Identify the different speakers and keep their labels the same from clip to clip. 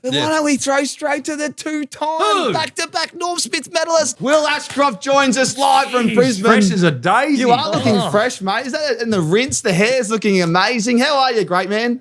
Speaker 1: Why don't we throw straight to the two-time back-to-back Norm Smith medalist? Will Ashcroft joins us live from Brisbane.
Speaker 2: Fresh as a daisy.
Speaker 1: You are looking fresh, mate. Is that in the rinse? The hair's looking amazing. How are you, great man?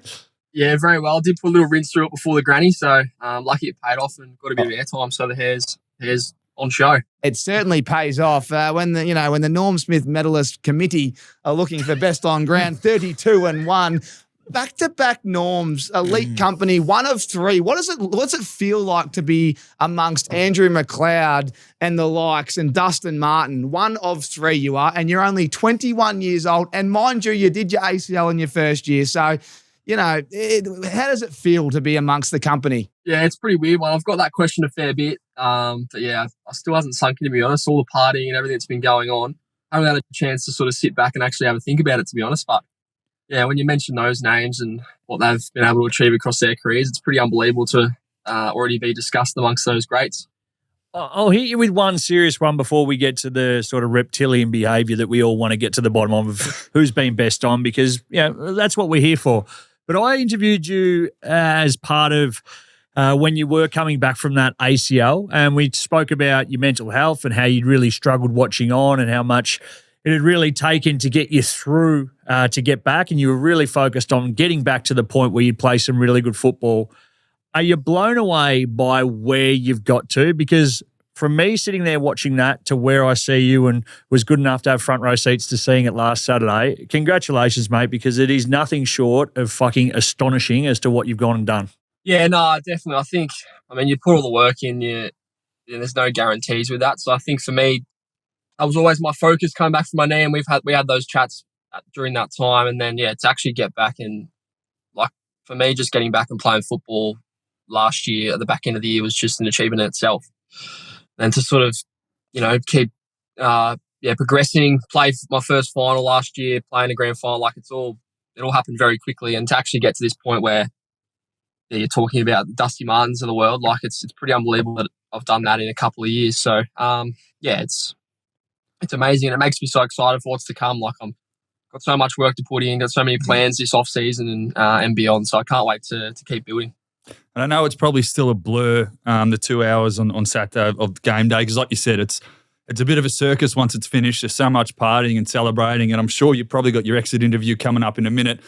Speaker 3: Yeah, very well. I did put a little rinse through it before the granny, so lucky it paid off and got a bit of airtime, so the hair's on show.
Speaker 1: It certainly pays off when the Norm Smith medalist committee are looking for best on ground, 32-1. Back-to-back Norms, elite company, one of three. What's it feel like to be amongst Andrew McLeod and the likes and Dustin Martin? One of three you are, and you're only 21 years old. And mind you did your ACL in your first year. So, how does it feel to be amongst the company?
Speaker 3: Yeah, it's pretty weird. Well, I've got that question a fair bit. But yeah, I still hasn't sunk in, to be honest. All the partying and everything that's been going on. I haven't had a chance to sort of sit back and actually have a think about it, to be honest. But yeah, when you mention those names and what they've been able to achieve across their careers, it's pretty unbelievable to already be discussed amongst those greats.
Speaker 4: I'll hit you with one serious one before we get to the sort of reptilian behaviour that we all want to get to the bottom of who's been best on, because that's what we're here for. But I interviewed you as part of when you were coming back from that ACL, and we spoke about your mental health and how you'd really struggled watching on and how much it had really taken to get you through to get back, and you were really focused on getting back to the point where you'd play some really good football. Are you blown away by where you've got to? Because from me sitting there watching that to where I see you and was good enough to have front row seats to seeing it last Saturday, congratulations, mate, because it is nothing short of fucking astonishing as to what you've gone and done.
Speaker 3: Yeah, no, definitely. You put all the work in, there's no guarantees with that. So I think for me, that was always my focus coming back from my knee, and we had those chats during that time. And then, to actually get back and, like, for me, just getting back and playing football last year at the back end of the year was just an achievement in itself. And to sort of, keep, progressing, play my first final last year, playing a grand final, like it all happened very quickly. And to actually get to this point where you're talking about the Dusty Martins of the world, like it's pretty unbelievable that I've done that in a couple of years. So, it's amazing, and it makes me so excited for what's to come. Like, I'm got so much work to put in, got so many plans this off season and beyond. So I can't wait to keep building.
Speaker 2: And I know it's probably still a blur, the 2 hours on Saturday of game day, because like you said, it's a bit of a circus once it's finished. There's so much partying and celebrating, and I'm sure you've probably got your exit interview coming up in a minute.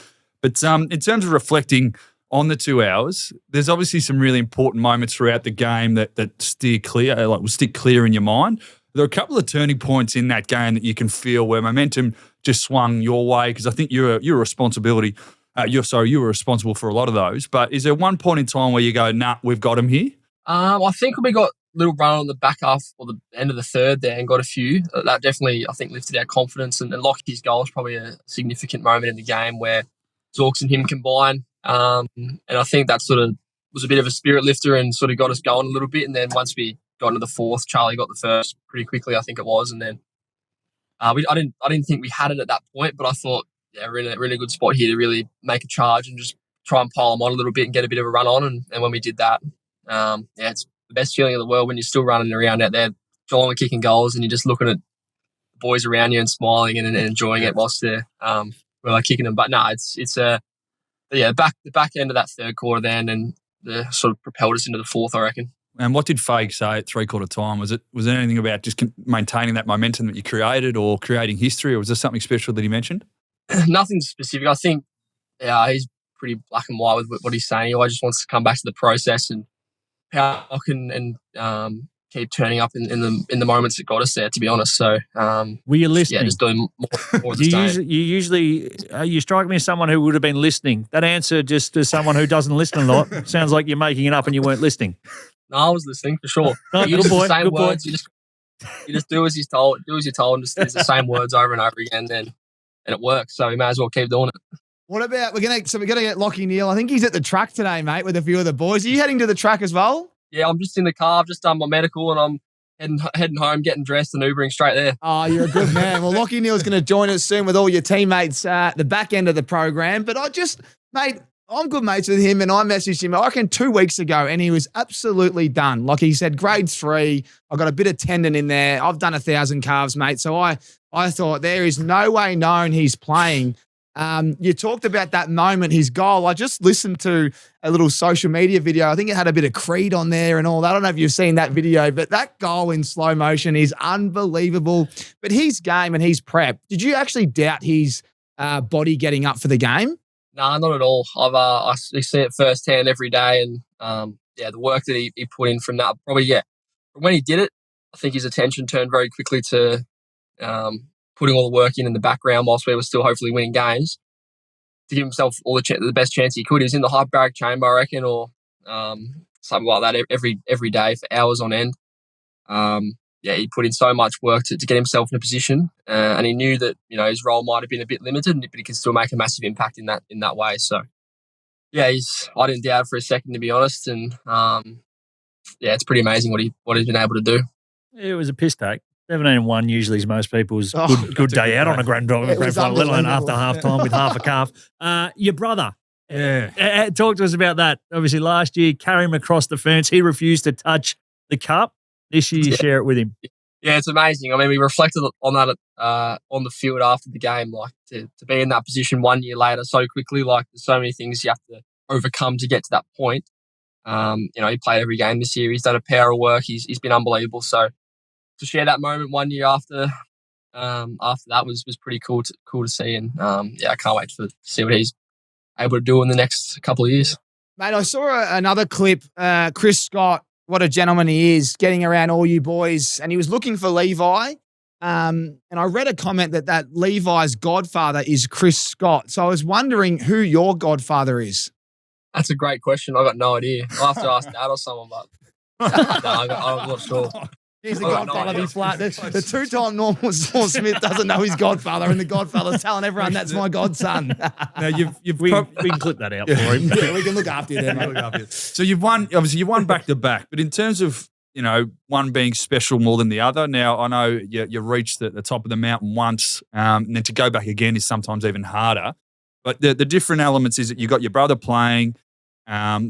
Speaker 2: But in terms of reflecting on the 2 hours, there's obviously some really important moments throughout the game that will stick clear in your mind. There are a couple of turning points in that game that you can feel where momentum just swung your way, because I think you were responsible for a lot of those. But is there one point in time where you go, nah, we've got him here?
Speaker 3: I think we got a little run on the back half or the end of the third there and got a few. That definitely, I think, lifted our confidence, and Lockie's goal was probably a significant moment in the game where Zorks and him combine. And I think that sort of was a bit of a spirit lifter and sort of got us going a little bit. And then once we got into the fourth, Charlie got the first pretty quickly, I think it was. And then I didn't think we had it at that point, but I thought, we're in a really good spot here to really make a charge and just try and pile them on a little bit and get a bit of a run on. And when we did that, it's the best feeling in the world when you're still running around out there, Geelong kicking goals, and you're just looking at the boys around you and smiling and enjoying it whilst they're kicking them. But no, the back end of that third quarter then, and the sort of propelled us into the fourth, I reckon.
Speaker 2: And what did Fague say at three-quarter time? Was there anything about just maintaining that momentum that you created or creating history, or was there something special that he mentioned?
Speaker 3: Nothing specific. I think he's pretty black and white with what he's saying. He just wants to come back to the process and how I can keep turning up in the moments that got us there, to be honest. So
Speaker 4: were you listening?
Speaker 3: Yeah, just doing more of the same.
Speaker 4: You strike me as someone who would have been listening. That answer, just as someone who doesn't listen a lot, sounds like you're making it up and you weren't listening.
Speaker 3: No, I was listening for sure.
Speaker 4: No,
Speaker 3: you use the same words. You just do as you're told. Do as you're told, and just use the same words over and over again, and it works. So we may as well keep doing it.
Speaker 1: What about we're gonna get Lockie Neal? I think he's at the track today, mate, with a few of the boys. Are you heading to the track as well?
Speaker 3: Yeah, I'm just in the car. I've just done my medical, and I'm heading home, getting dressed, and Ubering straight there.
Speaker 1: Oh, you're a good man. Well, Lockie Neal's going to join us soon with all your teammates at the back end of the program. But I'm good mates with him, and I messaged him, I reckon 2 weeks ago, and he was absolutely done. Like he said, grade 3, I got a bit of tendon in there. I've done 1,000 calves, mate. So I thought there is no way known he's playing You talked about that moment, his goal. I just listened to a little social media video. I think it had a bit of Creed on there and all that. I don't know if you've seen that video, but that goal in slow motion is unbelievable. But his game and his prep, did you actually doubt his body getting up for the game?
Speaker 3: Nah, not at all. I see it firsthand every day, and the work that he put in from that, probably from when he did it, I think his attention turned very quickly to putting all the work in the background whilst we were still hopefully winning games to give himself all the best chance he could. He was in the hyperbaric chamber, I reckon, or something like that every day for hours on end. He put in so much work to get himself in a position, and he knew that his role might have been a bit limited, but he could still make a massive impact in that way. So, I didn't doubt it for a second, to be honest, and it's pretty amazing what he's been able to do.
Speaker 4: It was a piss take. 17-1 usually is most people's good day out on a grand final, let alone after half time with half a calf. Your brother.
Speaker 2: Yeah.
Speaker 4: Talk to us about that. Obviously, last year, carry him across the fence. He refused to touch the cup. This year, you share it with him.
Speaker 3: Yeah, it's amazing. I mean, we reflected on that on the field after the game, like to be in that position 1 year later so quickly. Like, there's so many things you have to overcome to get to that point. He played every game this year. He's done a power of work. He's been unbelievable. So to share that moment 1 year after that was pretty cool to see. And I can't wait to see what he's able to do in the next couple of years.
Speaker 1: Mate, I saw another clip. Chris Scott, what a gentleman he is, getting around all you boys, and he was looking for Levi. And I read a comment that Levi's godfather is Chris Scott. So I was wondering who your godfather is.
Speaker 3: That's a great question. I got no idea. I'll have to ask Dad or someone, but I'm not sure.
Speaker 1: He's the godfather of his flat. The two-time Norm Smith doesn't know his godfather, and the godfather's telling everyone that's my godson.
Speaker 2: Now
Speaker 4: We can clip that out for him.
Speaker 1: Yeah, we can look after you there, mate.
Speaker 2: So you've won back to back, but in terms of one being special more than the other. Now I know you reached the top of the mountain once, and then to go back again is sometimes even harder. But the different elements is that you got your brother playing.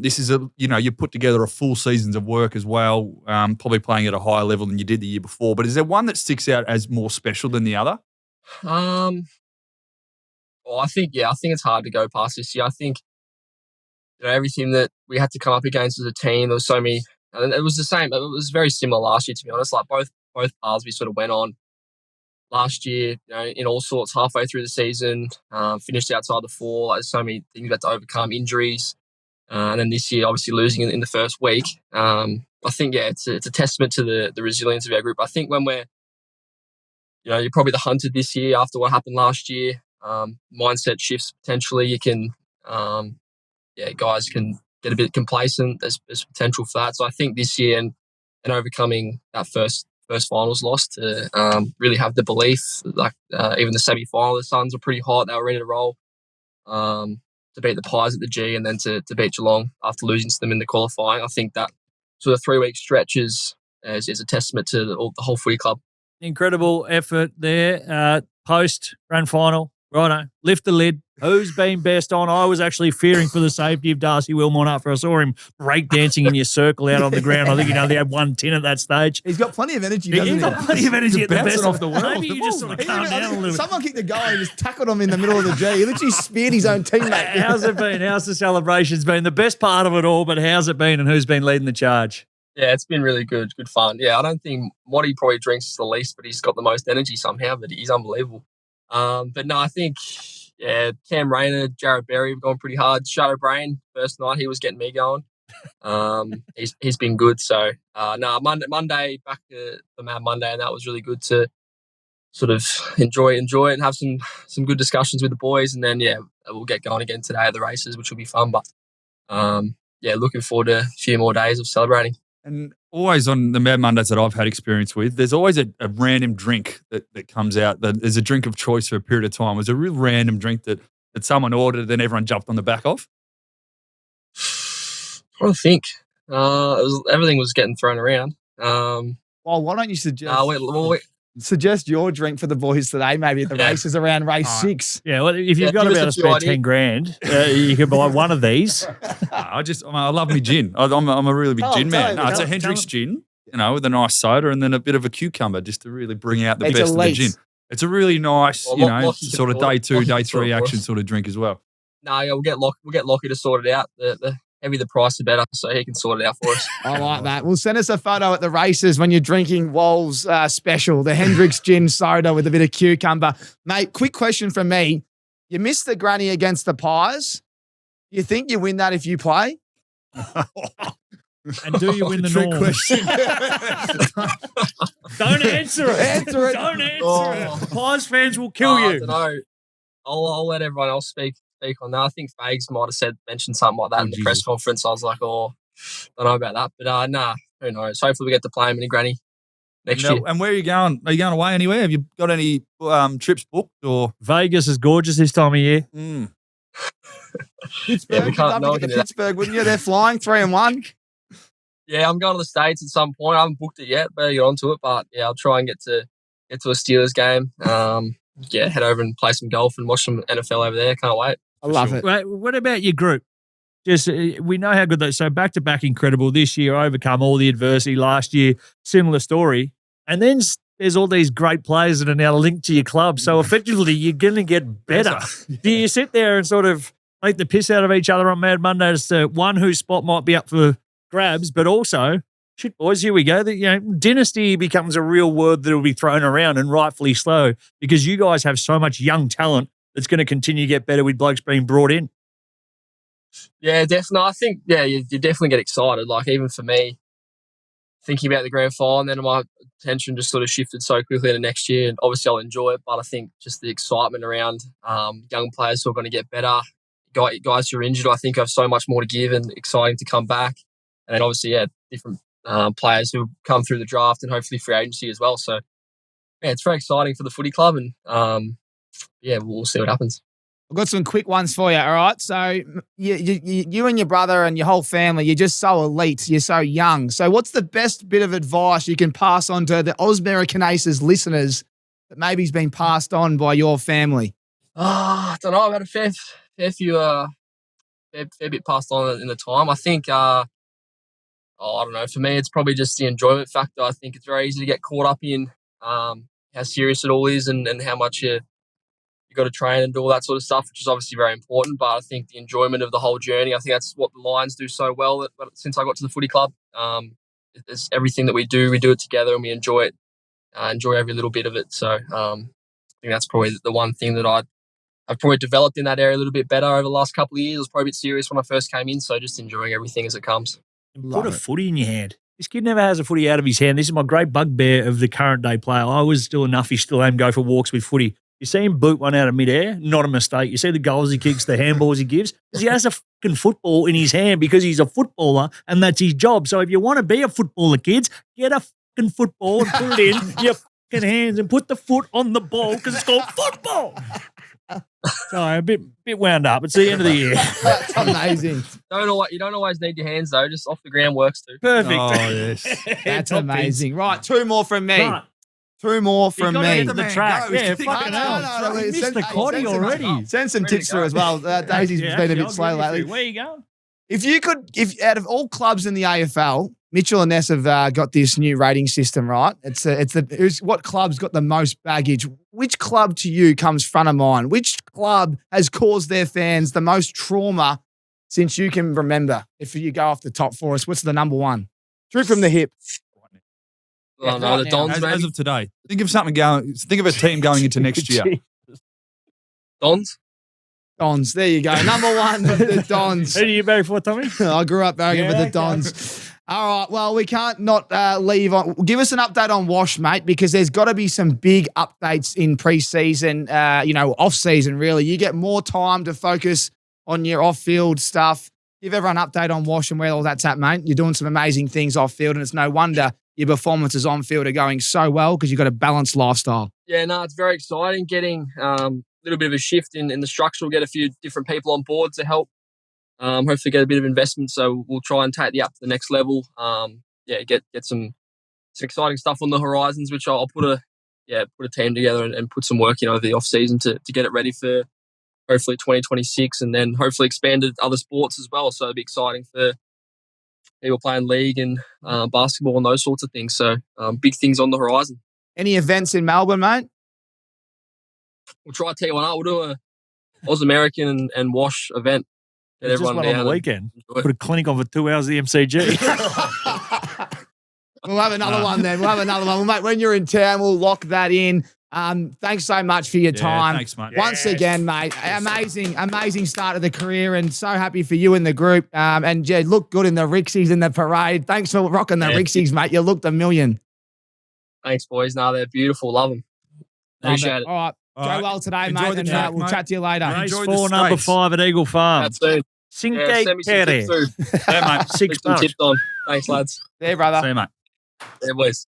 Speaker 2: This is you put together a full seasons of work as well, probably playing at a higher level than you did the year before. But is there one that sticks out as more special than the other?
Speaker 3: Well, I think it's hard to go past this year. I think everything that we had to come up against as a team, there was so many, and it was the same. It was very similar last year, to be honest. Like both paths we sort of went on last year, in all sorts halfway through the season, finished outside the four. There's so many things we had to overcome, injuries. And then this year, obviously losing in the first week. I think, it's a testament to the resilience of our group. I think when you're probably the hunted this year after what happened last year, mindset shifts potentially. You can, guys can get a bit complacent. There's potential for that. So I think this year and overcoming that first finals loss to really have the belief, like even the semi-final, the Suns were pretty hot. They were ready to roll. To beat the Pies at the G and then to beat Geelong after losing to them in the qualifying. I think that sort of 3 week stretch is a testament to the whole footy club.
Speaker 4: Incredible effort there. Post grand final. Righto. Lift the lid. Who's been best on? I was actually fearing for the safety of Darcy Wilmot after I saw him breakdancing in your circle out on the ground. I think they had 110 at that stage.
Speaker 1: He's got plenty of energy, doesn't he?
Speaker 4: He's got plenty of energy at the best
Speaker 2: off the world.
Speaker 4: Maybe you just sort of calm down a little bit.
Speaker 1: Someone kicked the goal and just tackled him in the middle of the G. He literally speared his own teammate.
Speaker 4: How's it been? How's the celebrations been? The best part of it all, but how's it been and who's been leading the charge?
Speaker 3: Yeah, it's been really good fun. Yeah, I don't think Monty probably drinks the least, but he's got the most energy somehow, but he's unbelievable. But no, I think... Yeah, Cam Rayner, Jared Berry have gone pretty hard. Shadow Brain, first night, he was getting me going. He's been good. So, Monday, back to the Mad Monday, and that was really good to sort of enjoy it and have some good discussions with the boys. And then, we'll get going again today at the races, which will be fun. But, looking forward to a few more days of celebrating.
Speaker 2: And always on the Mad Mondays that I've had experience with, there's always a random drink that comes out. There's a drink of choice for a period of time. It was a real random drink that someone ordered and everyone jumped on the back of.
Speaker 3: I don't think. Everything was getting thrown around.
Speaker 1: Well, why don't you suggest...
Speaker 3: wait.
Speaker 1: Suggest your drink for the boys today, maybe at the races around race 6.
Speaker 4: Yeah, well, if you've got about to spend 10 grand, you can buy one of these.
Speaker 2: I love me gin. I'm a really big gin man. No, it's a Hendrick's gin, with a nice soda and then a bit of a cucumber just to really bring out the best of the gin. It's a really nice,
Speaker 3: Well, Lockie can
Speaker 2: sort of
Speaker 3: afford
Speaker 2: day
Speaker 3: it.
Speaker 2: 2,
Speaker 3: Lockie
Speaker 2: day
Speaker 3: can afford
Speaker 2: 3
Speaker 3: it for
Speaker 2: action
Speaker 3: us.
Speaker 2: sort of drink as well.
Speaker 3: No, yeah, we'll get Lockie to sort it out. The heavier the price, the better, so he can sort it out for us.
Speaker 1: I like that. Well, send us a photo at the races when you're drinking Wolves special, the Hendrix Gin Soda with a bit of cucumber. Mate, quick question from me. You missed the granny against the Pies. You think you win that if you play?
Speaker 4: And do you win the
Speaker 2: Trick
Speaker 4: Norm?
Speaker 2: question.
Speaker 4: Don't answer it.
Speaker 1: Answer it.
Speaker 4: Don't answer
Speaker 3: Oh.
Speaker 4: it. Pies fans will kill
Speaker 3: I
Speaker 4: you.
Speaker 3: don't know. I'll let everyone else speak on that. I think Fags might have mentioned something like that in the
Speaker 4: Jesus.
Speaker 3: press conference. I was like, don't know about that. But nah, who knows? Hopefully we get to play him in a granny next year.
Speaker 2: And where are you going? Are you going away anywhere? Have you got any trips booked or?
Speaker 4: Vegas is gorgeous this time of year.
Speaker 1: Pittsburgh,
Speaker 3: Yeah, we
Speaker 1: you'd
Speaker 3: can't
Speaker 1: love to get to Pittsburgh, wouldn't you? They're flying 3-1.
Speaker 3: Yeah, I'm going to the States at some point. I haven't booked it yet, better get onto it. But yeah, I'll try and get to a Steelers game. Head over and play some golf and watch some NFL over there. Can't wait.
Speaker 1: I love it.
Speaker 4: Wait, what about your group? Just we know how good that. So back to back, incredible this year. Overcome all the adversity last year. Similar story, and then there's all these great players that are now linked to your club. So effectively, you're going to get better. Do you sit there and sort of make the piss out of each other on Mad Monday as to one whose spot might be up for grabs, but also, shit, boys, here we go. Dynasty becomes a real word that will be thrown around, and rightfully so, because you guys have so much young talent that's going to continue to get better with blokes being brought in.
Speaker 3: Yeah, definitely. I think, you definitely get excited. Like, even for me, thinking about the grand final, and then my attention just sort of shifted so quickly to next year. And obviously, I'll enjoy it, but I think just the excitement around young players who are going to get better, guys who are injured, I think have so much more to give and exciting to come back. And then obviously, different players who come through the draft and hopefully free agency as well. So, yeah, it's very exciting for the footy club, and we'll see what happens.
Speaker 1: I've got some quick ones for you, all right? So you and your brother and your whole family, you're just so elite. You're so young. So what's the best bit of advice you can pass on to the ausmericanaces listeners that maybe has been passed on by your family?
Speaker 3: I don't know. I've had a fair few, fair bit passed on in the time. I think, I don't know. For me, it's probably just the enjoyment factor. I think it's very easy to get caught up in how serious it all is and how much you got to train and do all that sort of stuff, which is obviously very important. But I think the enjoyment of the whole journey, I think that's what the Lions do so well since I got to the footy club. It's everything that we do it together and we enjoy it, enjoy every little bit of it. So I think that's probably the one thing that I've probably developed in that area a little bit better over the last couple of years. I was probably a bit serious when I first came in, so just enjoying everything as it comes.
Speaker 4: Put a footy in your hand. This kid never has a footy out of his hand. This is my great bugbear of the current day player. I was still enough. He still am go for walks with footy. You see him boot one out of midair, not a mistake. You see the goals he kicks, the handballs he gives. He has a fucking football in his hand because he's a footballer and that's his job. So if you want to be a footballer, kids, get a fucking football and put it in your fucking hands and put the foot on the ball because it's called football. Sorry, a bit wound up. It's the end of the year.
Speaker 1: That's amazing.
Speaker 3: You don't always need your hands though. Just off the ground works too.
Speaker 4: Perfect.
Speaker 2: Oh, yes.
Speaker 1: That's
Speaker 4: Top
Speaker 1: amazing. Right, two more from me.
Speaker 4: Right.
Speaker 1: Two more from
Speaker 4: You gotta
Speaker 1: me.
Speaker 4: get to the track.
Speaker 2: Go.
Speaker 4: Yeah,
Speaker 2: He's
Speaker 4: fucking
Speaker 1: No,
Speaker 4: hell.
Speaker 1: no, no,
Speaker 4: You missed
Speaker 1: send-
Speaker 4: the
Speaker 1: hey,
Speaker 4: quaddy
Speaker 1: send some-
Speaker 4: already.
Speaker 1: Send some
Speaker 3: Ready
Speaker 1: tips
Speaker 3: to
Speaker 1: through
Speaker 3: go.
Speaker 1: as well. Daisy's
Speaker 4: Yeah,
Speaker 1: been a
Speaker 4: actually,
Speaker 1: bit slow
Speaker 4: I'll give you
Speaker 1: lately.
Speaker 4: two. Where you going?
Speaker 1: If out of all clubs in the AFL, Mitchell and Ness have got this new rating system, right? What club's got the most baggage? Which club to you comes front of mind? Which club has caused their fans the most trauma since you can remember? If you go off the top for us, what's the number one? Shoot from the hip.
Speaker 3: Oh no, the
Speaker 1: right now.
Speaker 3: Dons,
Speaker 2: As
Speaker 3: maybe.
Speaker 2: of today, think of a team going into next year.
Speaker 3: Dons.
Speaker 1: Dons. There you go. Number one, the Dons.
Speaker 4: Who do you barrack for, Tommy?
Speaker 1: I grew up barracking
Speaker 4: Yeah,
Speaker 1: for the
Speaker 4: okay.
Speaker 1: Dons. All right. Well, we can't not leave on. Give us an update on Wash, mate, because there's got to be some big updates in pre-season, off-season, really. You get more time to focus on your off-field stuff. Give everyone an update on Wash and where all that's at, mate. You're doing some amazing things off-field, and it's no wonder your performances on-field are going so well because you've got a balanced lifestyle.
Speaker 3: Yeah, no, it's very exciting. Getting a little bbit of a shift in the structure. We'll get a few different people on board to help. Hopefully get a bit of investment. So we'll try and take the up to the next level. Get some exciting stuff on the horizons, which I'll put a team together and put some work in over the off season to get it ready for hopefully 2026, and then hopefully expanded other sports as well. So it'll be exciting for people playing league and basketball and those sorts of things. So big things on the horizon.
Speaker 1: Any events in Melbourne, mate?
Speaker 3: We'll try to tee one up. We'll do a Aus American and wash event. Get
Speaker 4: Just
Speaker 3: everyone
Speaker 4: one
Speaker 3: down.
Speaker 4: on the
Speaker 3: and
Speaker 4: weekend.
Speaker 3: enjoy it.
Speaker 4: Put a clinic on for 2 hours at the MCG.
Speaker 1: We'll have another one then. We'll have another one. Well, mate, when you're in town, we'll lock that in. Thanks so much for your time.
Speaker 2: Thanks, mate.
Speaker 1: Once again, mate, amazing start of the career, and so happy for you and the group. And yeah, look good in the RIXXs in the parade. Thanks for rocking the RIXXs, mate. You looked a million.
Speaker 3: Thanks, boys. No, they're beautiful. Love them. Appreciate it.
Speaker 1: All right.
Speaker 2: All
Speaker 1: Go
Speaker 2: right.
Speaker 1: well today,
Speaker 2: Enjoy
Speaker 1: mate,
Speaker 2: the
Speaker 1: and
Speaker 2: track,
Speaker 1: we'll
Speaker 2: mate.
Speaker 1: chat to you later.
Speaker 4: Race
Speaker 2: Enjoy the
Speaker 4: 4, number
Speaker 2: States.
Speaker 4: 5 at Eagle Farm.
Speaker 3: Chat soon.
Speaker 4: Cinque
Speaker 3: Yeah, send me some
Speaker 4: Terre.
Speaker 3: tips too.
Speaker 2: Yeah, mate.
Speaker 4: Six
Speaker 3: Stick some
Speaker 4: bucks.
Speaker 3: tips on. Thanks, lads.
Speaker 1: There, brother.
Speaker 2: See you, mate.
Speaker 3: Yeah, boys.